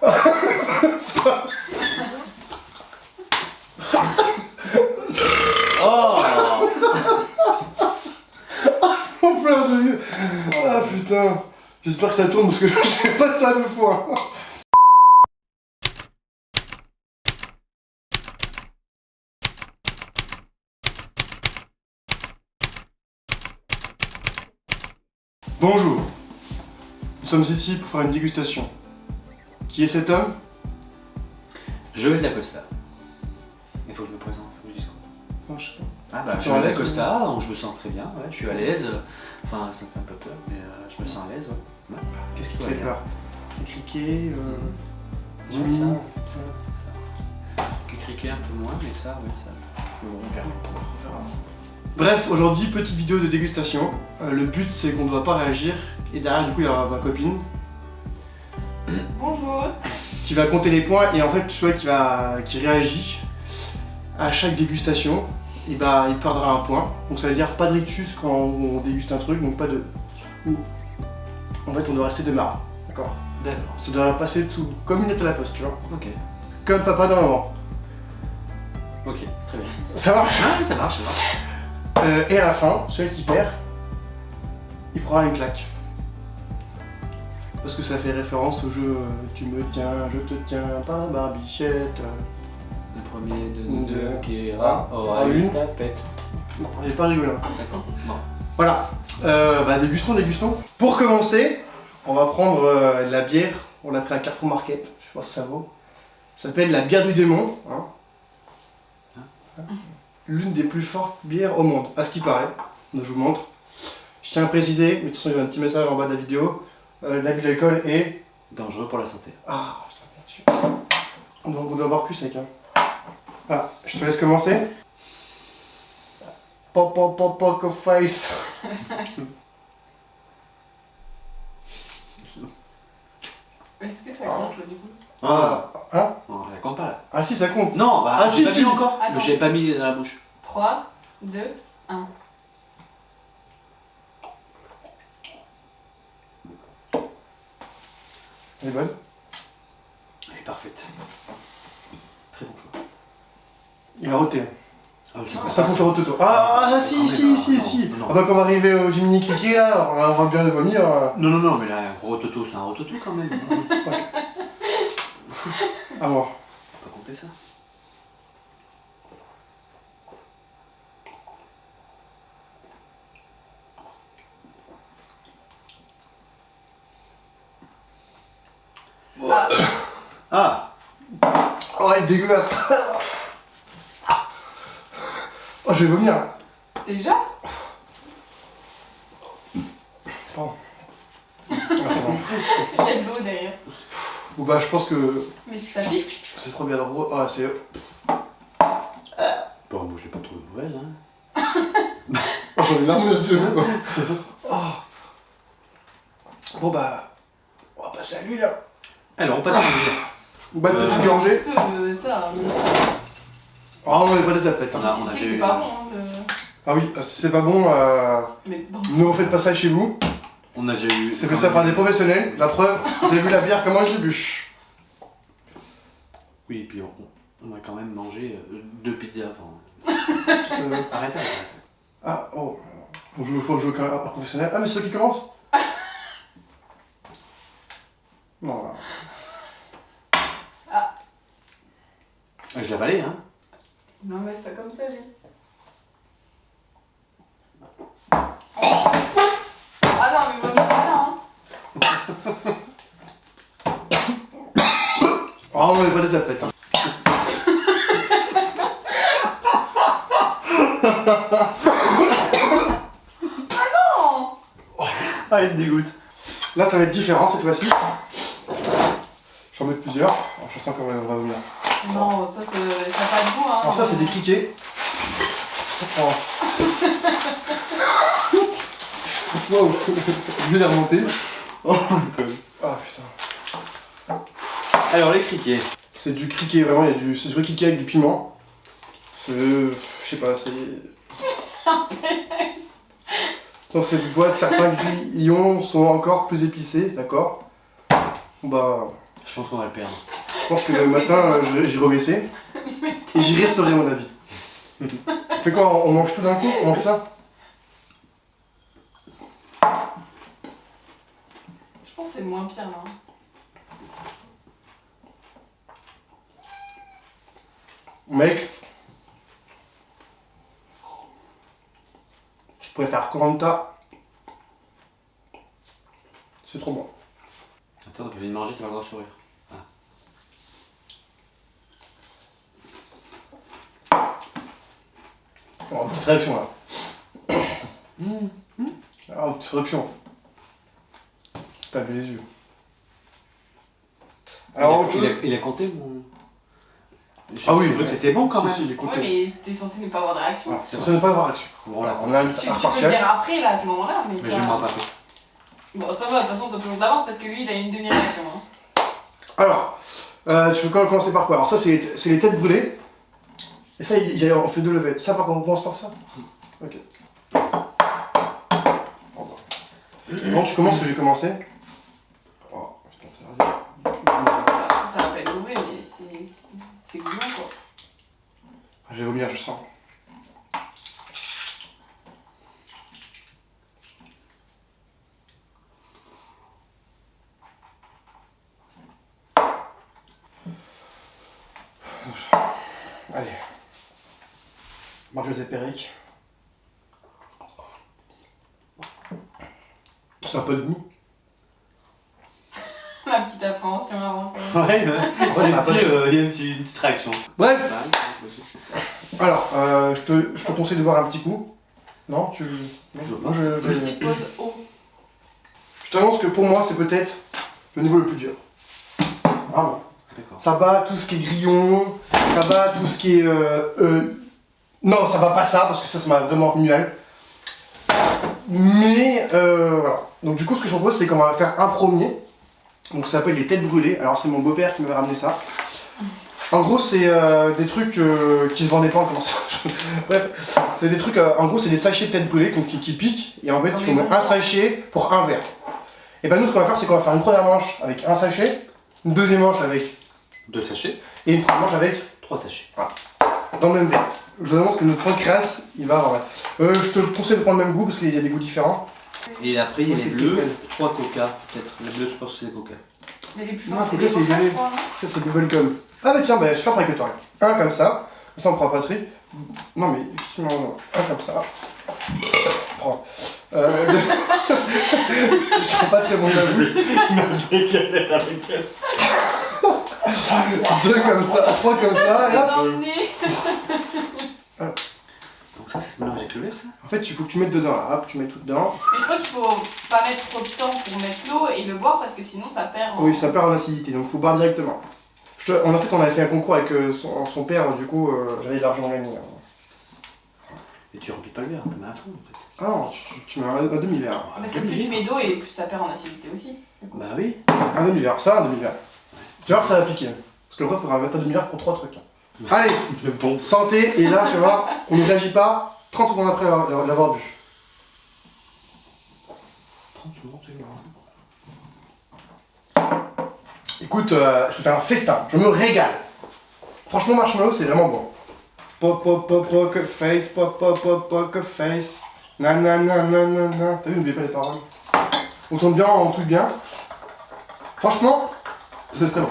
Oh. On pleure de... Ah putain. J'espère que ça tourne parce que je sais pas ça 2 fois. Bonjour. Nous sommes ici pour faire une dégustation. Qui est cet homme? Joël Dacosta. Il faut que je me présente, faut que je dise quoi? Non, je sais pas. Ah bah, Tu Joël es à l'aise, Dacosta, je me sens très bien, ouais, je suis à l'aise. Enfin, ça me fait un peu peur, mais je me sens à l'aise, ouais. Qu'est-ce qui te Ouais, fait bien. peur? Les criquets, Ouais, Jimmy. ça. Les criquets un peu moins, mais ça, ouais, ça. On verra. Bref, aujourd'hui, petite vidéo de dégustation. Le but, c'est qu'on ne doit pas réagir. Et derrière, du coup, il y aura ma copine Bonjour. qui va compter les points. Et en fait, celui qui réagit à chaque dégustation, et bah, il perdra un point. Donc ça veut dire pas de rictus quand on déguste un truc, donc pas de... En fait, on doit rester de marre. D'accord? D'accord. Ça doit passer tout comme une lettre à la poste, tu vois. Ok. Comme papa dans maman. Ok, très bien. Ça marche? Ah, ça marche, ça marche. Et à la fin, celui qui perd, il prendra une claque. Parce que ça fait référence au jeu tu me tiens, je te tiens, pas barbichette. Le premier de nous Deux. deux qui est Ah, aura une. une tapette. Non, j'ai pas rigolé. D'accord. Bon. Voilà, bah dégustons. Pour commencer, on va prendre la bière. On l'a pris à Carrefour Market, je sais pas ce que ça vaut. Ça s'appelle la bière du démon. Hein. L'une des plus fortes bières au monde, à ce qui paraît. Donc, je vous montre. Je tiens à préciser, mais de toute façon il y a un petit message en bas de la vidéo. L'abus d'alcool est... Dangereux pour la santé. Ah, putain, bien sûr. Donc on doit boire plus sec. Hein. Voilà, je te laisse commencer. Poker face. Est-ce que ça compte le début? Hein? On raconte pas là. Ah si, ça compte. Non, bah, Ah, j'ai si, pas si. mis encore. Attends. J'ai pas mis dans la bouche. 3, 2, 1. Elle est bonne. Elle est parfaite. Très bon choix. Il a roté. Ah, c'est pas Ça compte le rototo. Ah, si, si, si, si. Non, non. Ah bah quand on va arriver au Jiminy Cricket là, on va bien le vomir. Non, mais là, un gros toto, c'est un rototo quand même. À moi. Faut pas compter ça. Ah. Oh, elle est dégueulasse. Oh, je vais vomir. Déjà? Pardon. Ah, c'est bon. Il y a de l'eau derrière. Bon bah je pense que Mais si ça pique. c'est trop bien drôle. Ah c'est... Bon, moi je l'ai pas trouvé nouvelle, hein. Oh, j'en ai larmes aux yeux quoi. Oh. Bon bah... On va passer à lui hein. Alors, on passe à l'huile. Une bonne petite gorgée. Ça. Ah on n'est pas des tapettes. Hein. On a Tu sais déjà que eu. c'est pas bon. Hein, Ah oui, si c'est pas bon, Mais bon. ne refaites pas ça chez vous. On a déjà eu. C'est fait ça par des professionnels. La preuve, vous avez vu la bière, comment je l'ai bu. Oui, et puis on a quand même mangé 2 pizzas avant. Arrêtez. Ah, oh. Faut jouer quand même un professionnel. Ah mais c'est toi qui commence. Non, là. Je l'ai avalé, hein. Non, mais ça comme ça, j'ai. Ah non, mais vaut mieux pas là, hein. Ah on n'est pas des tapettes. Hein. Non. Ah, il me dégoûte. Là ça va être différent cette fois-ci. J'en mets plusieurs. Alors, je sens qu'on va venir. Non, ça a pas de goût, hein. Alors ça c'est des criquets. Oh. Wow, je vais les remonter. Oh, Ah putain. alors, les criquets. C'est du criquet, vraiment, c'est du vrai criquet avec du piment. C'est... je sais pas, c'est... Dans cette boîte, certains grillons sont encore plus épicés, d'accord? Bon bah... Je pense qu'on va le perdre. Je pense que le matin, j'ai rebaissé et j'y resterai, à mon avis. On fait quoi? On mange tout d'un coup? On mange ça? Je pense que c'est moins pire là. Mec, je préfère Koh-Lanta. C'est trop bon. Attends, tu viens de manger, tu vas le droit de sourire. Oh, petite réaction là. Ah, petite réaction. Tape les yeux. Alors, il a compté mon. Ah oui, je trouvais que c'était bon quand même. Si, il est Ouais, compté. mais t'es censé ne pas avoir de réaction. Voilà, c'est censé ne pas avoir réaction. Bon, là, On a un Tu art peux le partiel. dire après là, à ce moment-là. Mais je vais me rattraper. Bon, ça va, de toute façon, t'as toujours d'avance parce que lui, il a une demi-réaction. Hein. Alors, tu veux commencer par quoi? Alors, ça, c'est les têtes brûlées. Et ça, on fait 2 levées. Ça, par contre, on commence par ça? Ok. Bon, tu commences que j'ai commencé. Oh, putain, ça va. Ça va pas être mauvais, mais c'est goulant quoi. Je vais vomir, je sens. Allez. Marc-José Pérec. Ça n'a pas de goût. Ma petite appréhension avant. Quand même. Ouais, Ouais, ça n'a pas de goût. il y a une petite réaction. Bref, Bah, alors, je te conseille de boire un petit coup. Non, tu... Non, Je veux moi, Petite pause eau. je t'annonce que pour moi, c'est peut-être le niveau le plus dur. Vraiment. D'accord. Ça bat tout ce qui est grillon, ça bat tout ce qui est... Non, ça va pas ça, parce que ça m'a vraiment mis mal. Mais, voilà. Donc du coup, ce que je propose, c'est qu'on va faire un premier. Donc ça s'appelle les têtes brûlées. Alors c'est mon beau-père qui m'avait ramené ça. En gros, c'est des trucs qui se vendaient pas encore. Bref, c'est des trucs... en gros, c'est des sachets de têtes brûlées donc, qui piquent. Et en fait, il faut mettre un sachet pour un verre. Et ben nous, ce qu'on va faire, c'est qu'on va faire une première manche avec un sachet, une deuxième manche avec... 2 sachets, et une troisième manche avec... 3 sachets. dans le même verre. Je vous annonce que notre pancréas, il va avoir... je te conseille de prendre le même goût parce qu'il y a des goûts différents. Et après, il y a Ouais, les c'est bleus, Kefren. 3 coca, peut-être. Les bleus, je pense que c'est des coca. Mais les plus Non, forts, c'est c'est que les c'est coca, les- je crois. Hein. Ça, c'est bubblegum. Ah bah tiens, bah, je vais faire pareil que toi. Un comme ça. Ça, on prend pas tri. Non mais, non. Un comme ça. Prends. Ils sont pas très bons à la bouche. Deux comme ça, trois comme ça, et hop. Dans le nez. Donc ça se mélange avec le verre, ça? En fait, il faut que tu mettes dedans là. Hop, tu mets tout dedans. Mais je crois qu'il faut pas mettre trop de temps pour mettre l'eau et le boire parce que sinon ça perd. En... Oui, ça perd en acidité, donc faut boire directement. En fait, on avait fait un concours avec son père, du coup, j'avais de l'argent gagné. Et tu remplis pas le verre, t'en mets à fond en fait. Ah non, tu mets un demi-verre. Parce que plus tu mets d'eau et plus ça perd en acidité aussi. Bah oui. Un demi-verre, ça, un demi-verre. Tu vas voir que ça va piquer. Parce que le prof, il faudra mettre un demi-verre pour 3 trucs. Allez, Le bon. santé, et là, tu vas voir, on ne réagit pas 30 secondes après l'avoir bu. 30 secondes, c'est bon. Écoute, c'est un festin, je me régale. Franchement, marshmallow, c'est vraiment bon. Pop, pop, pop, poker face, pop, pop, pop, poker face. Nanana. T'as vu, n'oubliez pas les paroles. On tourne bien, on truc bien. Franchement, c'est très bon.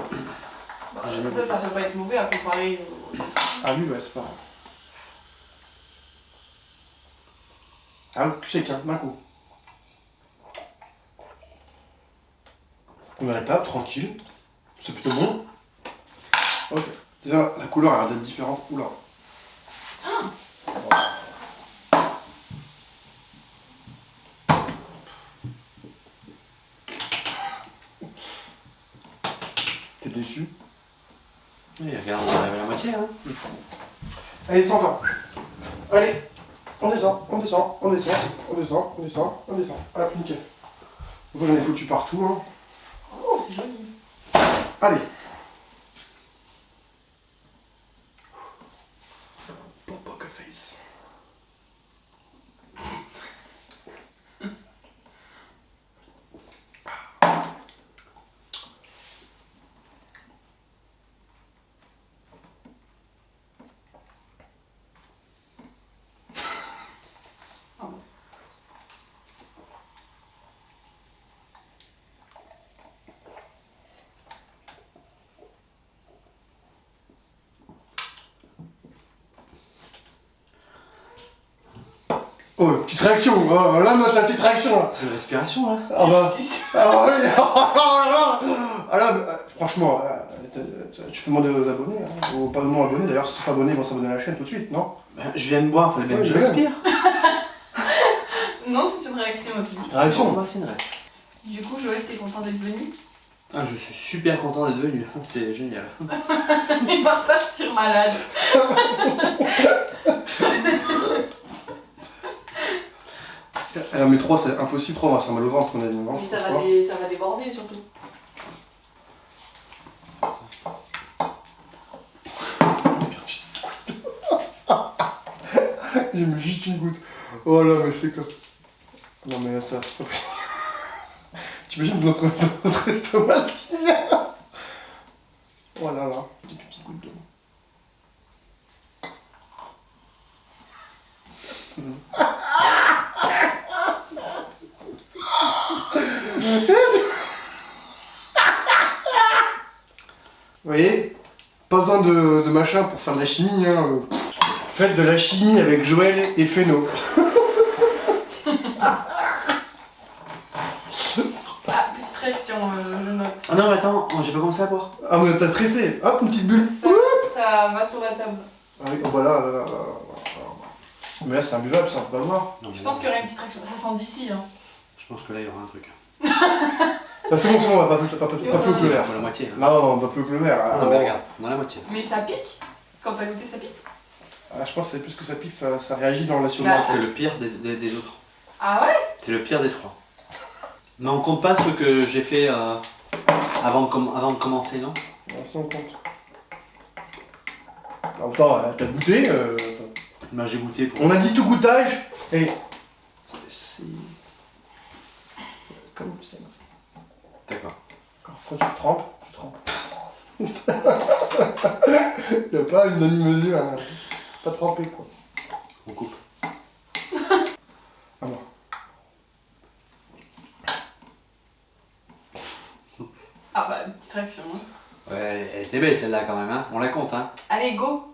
J'ai même Ça peut pas être mauvais à comparer au... Ah oui, ouais, c'est pas grave. Ah, tu sais qu'un d'un coup. Première étape, tranquille. C'est plutôt bon. Ok. Déjà, la couleur a l'air d'être différente. Oula. T'es déçu? Oui, regarde, on arrive à la moitié, hein. Allez, descends-toi. Allez, on descend. Voilà, nickel. Moi, j'en ai foutu partout. Hein. Oh, c'est joli. Allez. Poker face. Oh, petite réaction, oh, là, note la petite réaction là. C'est une respiration là. Ah bah. Ah oui, ah là, franchement, tu peux demander aux abonnés, hein, ou pas non abonnés, d'ailleurs, si ils sont pas abonnés, ils vont s'abonner à la chaîne tout de suite, non? Ben, je viens de boire, fallait bien Ouais, que je je viens. respire. Non, c'est une réaction aussi. Petite réaction. Bah, c'est une réaction. Du coup, Joël, t'es content d'être venu? Ah, je suis super content d'être venu, c'est génial. Il va partir malade. Elle en met 3, c'est impossible, 3, ça mal au ventre, mon avis, non? Mais ça va déborder surtout. J'ai mis juste une goutte. Oh là, mais c'est comme. Non, mais là, ça. c'est pas possible. T'imagines notre estomac ce qu'il y a? Oh là là. Une petite goutte d'eau. Vous voyez, pas besoin de machin pour faire de la chimie. Hein. Faites de la chimie avec Joël et Féno. Ah, plus réaction, je note. Ah non, mais attends, j'ai pas commencé à boire. Ah, mais t'as stressé. Hop, une petite bulle. Ça va sur la table. Ah oui, oh bah là. Mais là, c'est imbuvable, ça, on peut pas le voir. Non, Je mais pense là, qu'il y aura une petite réaction. Ça sent d'ici, hein. Je pense que là, il y aura un truc. Ah, c'est bon, pas plus que le verre. Faut la moitié. Hein. Non, pas plus que le verre. Ah, non, mais regarde, on a la moitié. Mais ça pique. Quand t'as goûté, ça pique. Ah, je pense que c'est plus que ça pique, ça réagit dans la Je surgeance. crois que c'est le pire des autres. Ah ouais? C'est le pire des trois. Mais on compte pas ceux que j'ai fait avant de commencer, non? Ah, si on compte. Attends, t'as goûté Bah, j'ai goûté pour. On a dit tout goûtage et. C'est- Comme le sexe. D'accord. Quand tu trempes, tu trempes. Y'a pas une demi-mesure, hein. Pas trempé quoi. On coupe. Ah non. Ah bah, petite réaction. Hein. Ouais, elle était belle celle-là quand même, hein. On la compte, hein. Allez, go!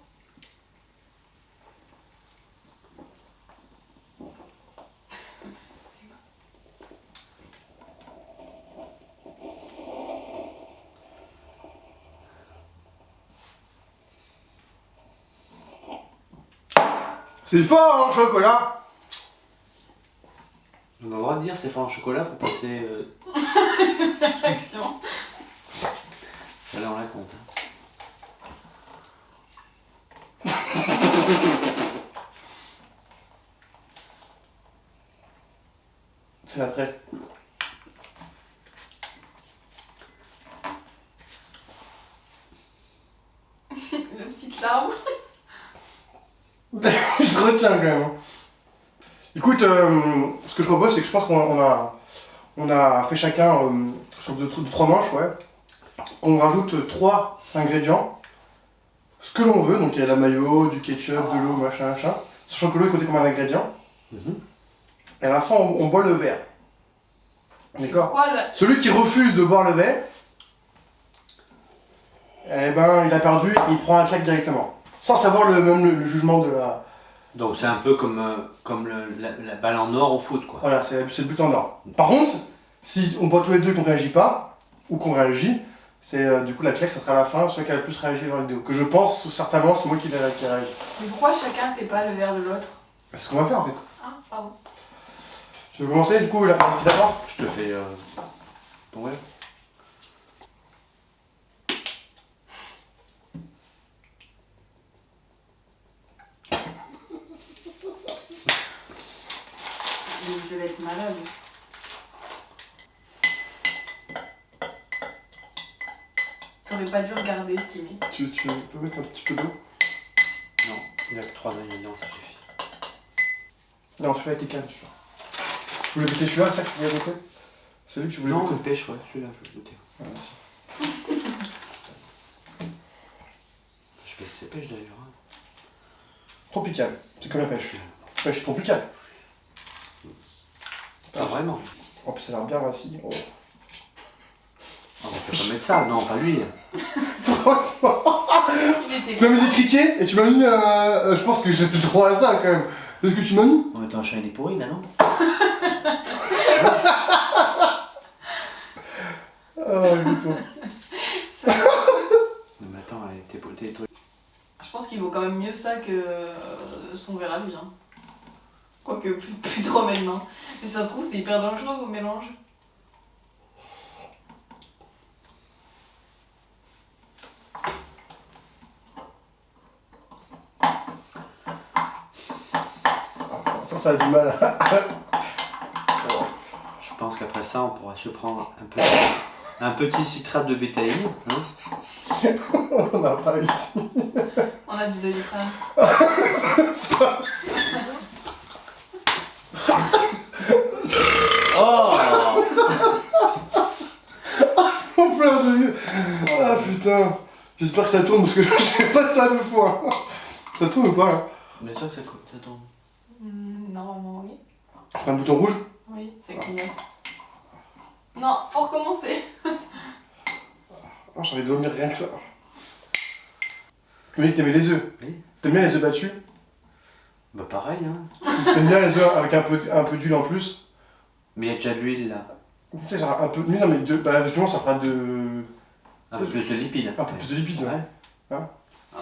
C'est fort, hein, chocolat. On a le droit de dire c'est fort en chocolat pour passer. Réaction. Celle-là, on la compte. Hein. C'est après. Une petite larme. Il se retient quand même. Écoute, ce que je propose, c'est que je pense qu'on a fait chacun sur deux, trois manches, ouais. On rajoute 3 ingrédients, ce que l'on veut, donc il y a de la mayo, du ketchup, de l'eau, machin, machin. Sachant que l'eau est comptée comme un ingrédient. Et à la fin, on boit le verre. D'accord? Pourquoi là? Celui qui refuse de boire le verre, eh ben, il a perdu et il prend un claque directement. Sans savoir le jugement de la... Donc c'est un peu comme la balle en or au foot, quoi. Voilà, c'est le but en or. Par contre, si on boit tous les deux et qu'on réagit pas, ou qu'on réagit, c'est du coup la claque, ça sera à la fin, celui qui a le plus réagi dans la vidéo. Que je pense, certainement, c'est moi qui réagit. Mais pourquoi chacun fait pas le verre de l'autre? C'est ce qu'on va faire en fait. Ah, pardon. Tu veux commencer du coup, la partie d'abord? Je te fais ton verre. Vous allez être malade. T'aurais pas dû regarder ce qu'il met. Tu peux mettre un petit peu d'eau? Non, il n'y a que 3 ingrédients, ça suffit. Non, celui-là était calme, celui-là. Tu voulais goûter celui-là, c'est ça que tu voulais goûter? C'est lui que tu voulais Non, goûter? le pêche, ouais, celui-là, je vais le goûter. Ouais, merci. Je fais ces pêches d'ailleurs. Hein. Tropical, c'est comme la pêche. Pêche tropicale. Pas vraiment. En plus, ça a l'air bien rassis. Oh. On peut pas mettre ça, non, pas lui. Il était Tu m'as mis des criquets et tu m'as mis. Je pense que j'ai plus droit à ça quand même. Qu'est-ce que tu m'as mis? On mais ton chat il est pourri là, non? Oh, le pauvre. Non, mais attends, t'es trucs. Je pense qu'il vaut quand même mieux ça que son verre à lui. Hein. Quoique plus trop maintenant. Mais ça se trouve, c'est hyper dangereux au mélange. Ça a du mal. Je pense qu'après ça, on pourra se prendre un petit citrate de bétaïne. Hein. On n'a pas ici. On a du Doliprane. Oh On pleure de mieux. Ah putain. J'espère que ça tourne parce que je sais pas ça deux fois. Ça tourne ou pas là? Bien sûr que ça tourne. Normalement, oui. C'est un bouton rouge? Oui, ça clignote. Non, faut recommencer. Oh, j'ai envie de vomir rien que ça. Tu m'as dit que t'aimais les œufs. Oui. T'aimes bien les œufs battus? Bah pareil, hein. T'aimes bien les œufs avec un peu d'huile en plus? Mais il y a déjà de l'huile là. Tu sais, genre un peu. Mais non, mais bah justement, ça fera de. Un peu plus de lipides. Un peu plus de lipides, ouais. Ouais. Oh.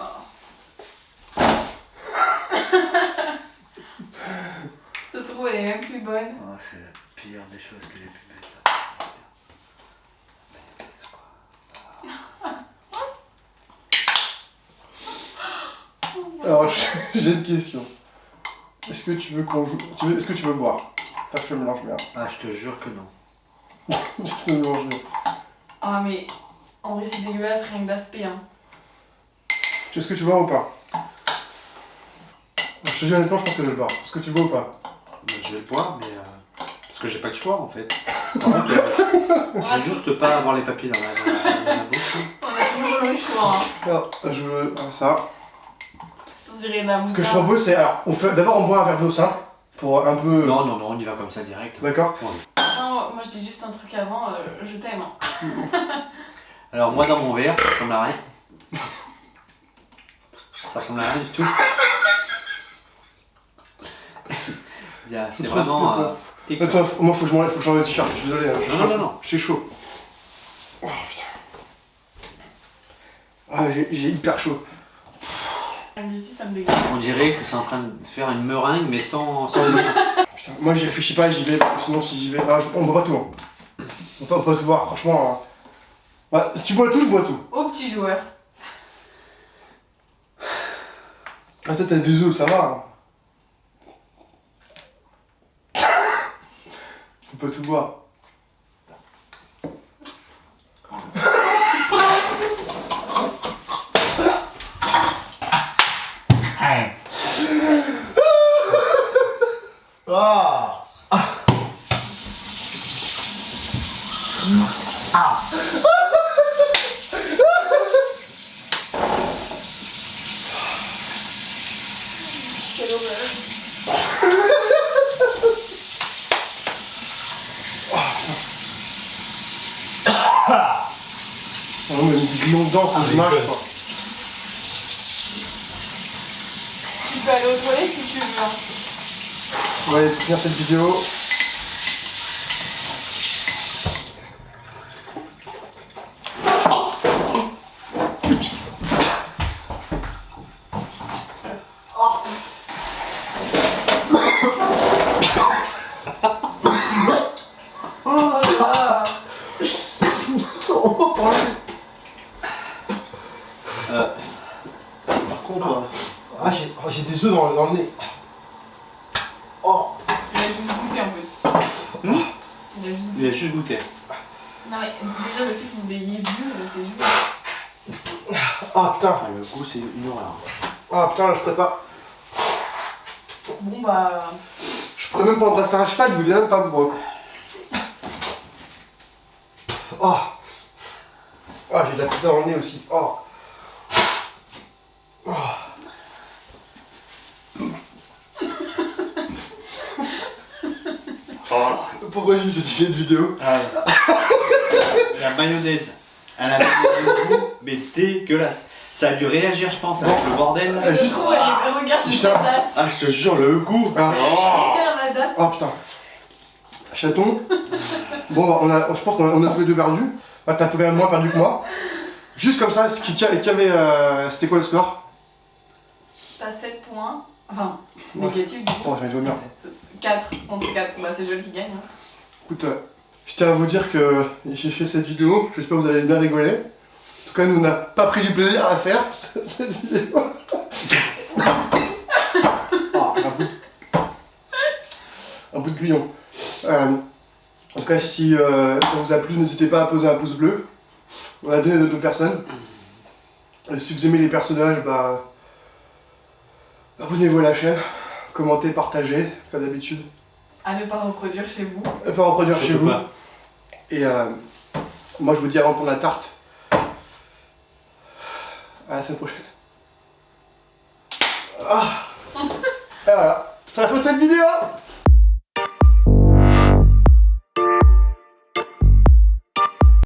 Je trouve elle est même plus bonne. Oh, c'est la pire des choses que j'ai pu mettre là. Alors, j'ai une question. Est-ce que tu veux qu'on joue. Est-ce que tu veux boire? Parce que je mélange bien. Ah, je te jure que non. Je te mélange bien. Ah, mais en vrai, c'est dégueulasse rien que d'aspect. Hein. Est-ce que tu bois ou pas? Je te dis honnêtement, je pense que je vais le boire. Est-ce que tu bois ou pas? Bah, je vais le boire, mais. Parce que j'ai pas le choix en fait. Par contre, je veux juste pas avoir les papiers dans la bouche. On a toujours le choix. Hein. Alors, je veux ça. Ça dirait de la Ce que je moutarde. propose, c'est. Alors, d'abord, on boit un verre d'eau simple. Pour un peu. Non, non, non, on y va comme ça direct. D'accord? Non, moi je dis juste un truc avant, je t'aime. Hein. Alors, moi dans mon verre, ça ressemble à rien. Ça ressemble à rien du tout. C'est vraiment. Attends, moi faut que je m'enlève, faut que j'enlève le t-shirt, je suis désolé. Hein, Non, non, non. J'ai chaud. Oh putain. Ah, j'ai hyper chaud. D'ici, ça me dégoûte. On dirait que c'est en train de se faire une meringue, mais sans le Putain, moi j'y réfléchis pas, j'y vais. Sinon, si j'y vais. Ah, on boit pas tout. Hein. On peut pas tout boire, franchement. Hein. Ouais, si tu bois tout, je bois tout. Au petit joueur. Ah, toi, t'as des œufs, ça va. Hein. Je peux pas tout boire. Quelle horreur. On me met du grillon dedans, faut que je mâche. Quoi. Tu peux aller aux toilettes si tu veux. Hein. On va aller finir cette vidéo. Oh là là. Par contre, j'ai des œufs dans le nez. Oh. Il a juste goûté en fait. Il a juste goûté. Non mais déjà le fait que vous ayez vu, c'est juste. Ah putain. Ah, le goût, c'est une horreur. Ah putain, je pourrais pas. Bon bah. Je pourrais même pas embrasser un cheval, il voulait même pas me voir. Oh. Ah, j'ai de la pizza dans le nez aussi. Oh. Oh. Pourquoi j'ai dit cette vidéo? Ah, la mayonnaise. Elle a un goût, mais dégueulasse. Ça a dû réagir, je pense, avec le bordel. Ah, juste- Je trouve, regarde Putain. la date. Ah, je te jure, le goût. Ah. Regarde la date. Oh putain. Chaton. Bon, bah, je pense qu'on a tous les deux perdu. Bah, t'as quand même moins perdu que moi. Juste comme ça, c'était quoi le score? T'as 7 points. Enfin, Ouais. négatif du coup. Oh, j'ai envie de vomir. 4 contre 4. Bah, c'est Joël qui gagne. Hein. Écoute, je tiens à vous dire que j'ai fait cette vidéo. J'espère que vous avez bien rigolé. En tout cas, nous, on n'a pas pris du plaisir à faire cette vidéo. Ah, un bout de grillon. En tout cas, si ça vous a plu, n'hésitez pas à poser un pouce bleu. On a donné de 2 personnes. Et si vous aimez les personnages, bah, abonnez-vous à la chaîne, commentez, partagez, comme d'habitude. À ne pas reproduire chez vous. Et pas reproduire chez Surtout vous. pas. Et moi, je vous dis avant de prendre la tarte, à la semaine prochaine. Ah. Et voilà, ça fait cette vidéo.